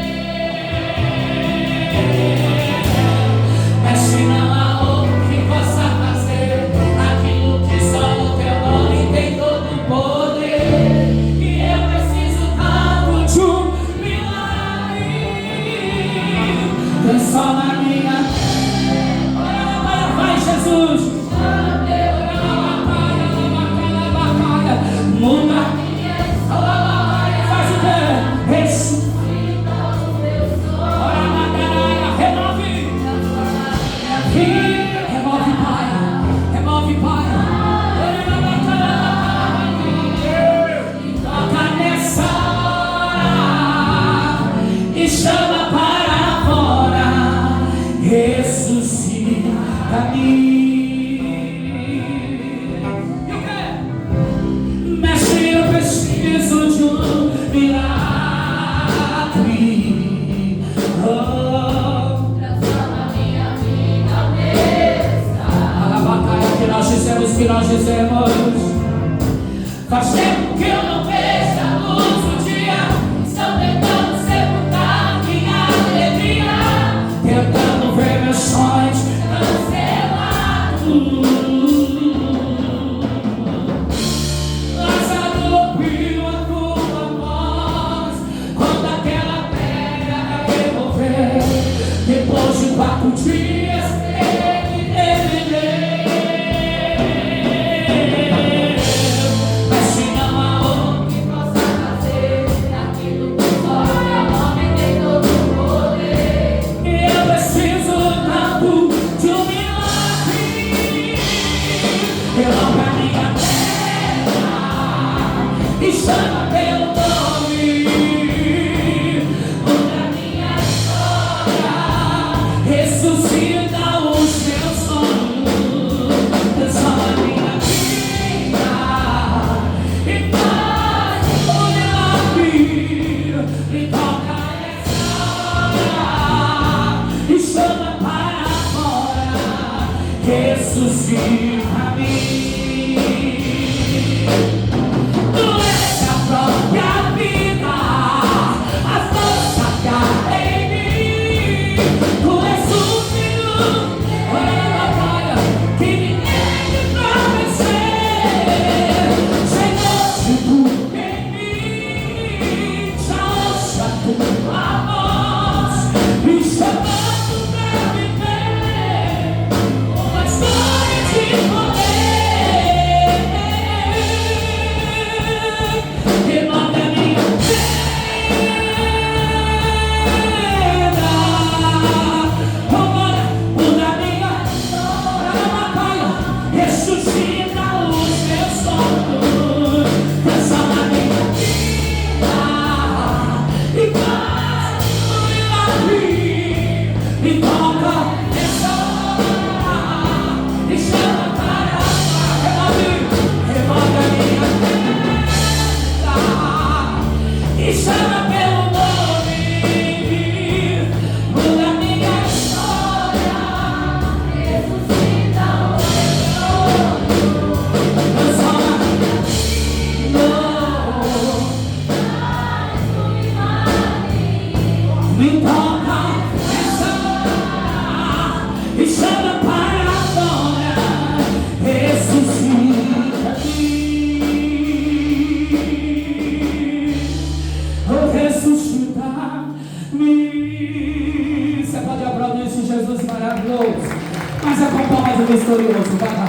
Mas se não há outro que possa fazer aquilo que só o teu nome tem todo o poder, e eu preciso tanto de um milagre. Transforma a minha. Vai, Jesus. Muda. Faz o quê? Ressuscita os meus sonhos. Remove. Remove, Pai. Remove, Pai. Toca nessa hora e chama para fora. Ressuscita-me. Preciso de um milagre. Transforma minha vida mesma. A batalha que nós dizemos. Faz tempo que eu não vejo a luz do dia. Estão tentando sepultar minha alegria, tentando ver meus sonhos cancelados. Depois de 4 dias ele veio. Mas se não há outro que possa fazer aquilo que só o nome tem todo o poder, eu preciso tanto de um milagre. Derrama a minha terra e chama pelo nome. Ressuscita os meus sonhos, transforma a minha vida e faz um milagre. E toca nessa hora e chama para fora. Ressuscita-me. Tu és a própria vida, a força que há em mim. Tu és o Filho, olha a batalha que ninguém pra vencer. Chegou-te tu em mim, já ouça tua voz, me chamando pra viver uma história de poder. casa com palmas do vitorioso. Vai lá.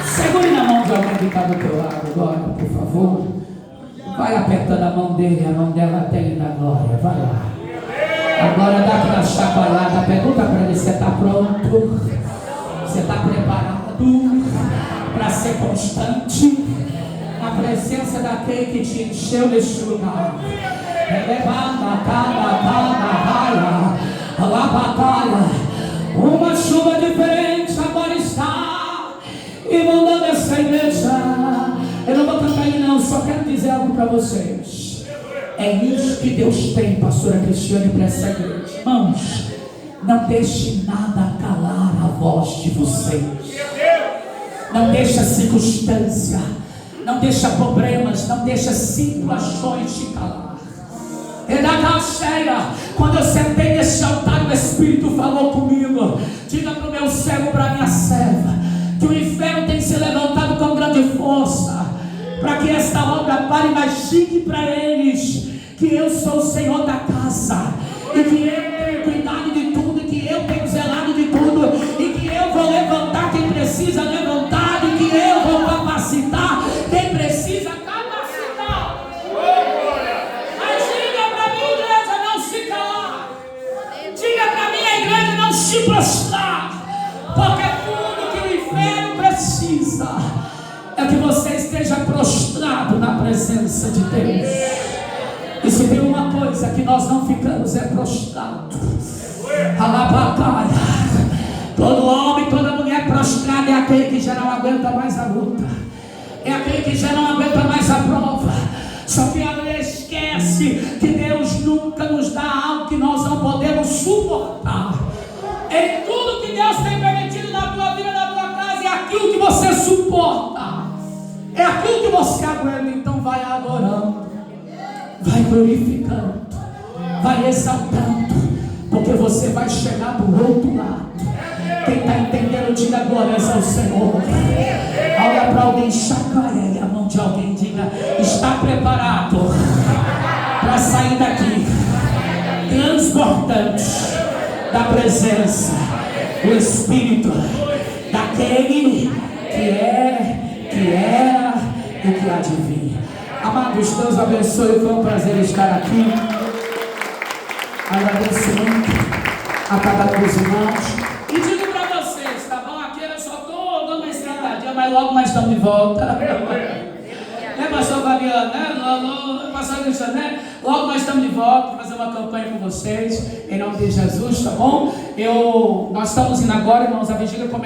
Segure na mão de alguém que está do teu lado agora, por favor. Vai apertando a mão dele, a mão dela tem na glória. Vai lá. Agora dá aquela chacoalhada. Pergunta para ele: você está pronto? Você está preparado para ser constante na presença daquele que te encheu neste lugar? Uma chuva diferente agora está inundando essa igreja. Eu não vou cantar aí não, só quero dizer algo para vocês. É isso que Deus tem, pastora Cristiane, para essa igreja. Irmãos, não deixe nada calar a voz de vocês. Não deixe a circunstância, não deixe problemas, não deixe situações te calar. Quando eu sentei nesse altar, o Espírito falou comigo: diga para o meu servo, para a minha serva, que o inferno tem se levantado com grande força, para que esta obra pare, mas diga para eles que eu sou o Senhor da casa, e que eu tenho cuidado de tudo, e que eu tenho zelado de tudo, e que eu vou levantar quem precisa levantar, e que eu vou capacitar quem precisa capacitar. Mas diga para mim, igreja, não se calar. Diga para mim, a igreja, não se prostrar, porque tudo que o inferno precisa é que você esteja prostrado na presença de Deus. E se tem uma coisa que nós não ficamos é prostrado. Alabacaia. Todo homem, toda mulher prostrada é aquele que já não aguenta mais a luta, é aquele que já não aguenta mais a prova. Só que a mulher esquece que Deus nunca nos dá algo que nós não podemos suportar. Em tudo que Deus tem permitido na tua vida, na tua casa, é aquilo que você suporta, é aquilo que você aguenta. Então vai adorando, vai glorificando, vai exaltando, porque você vai chegar do outro lado. Quem está entendendo, diga glórias ao Senhor. Olha para alguém, chacoalhe a mão de alguém, diga: está preparado para sair daqui transbordante da presença do Espírito daquele que é, que era e que há de vir. Amados, Deus abençoe, foi um prazer estar aqui. Agradeço muito a cada um dos irmãos. E digo para vocês, tá bom? Aqui eu só estou dando uma estradadinha, mas logo mais estamos de volta. Né, pastor Fabiano? Né? Pastor Cristiano, né? Logo nós estamos de volta para fazer uma campanha com vocês, em nome de Jesus, tá bom? Nós estamos indo agora, irmãos, a vigília começa.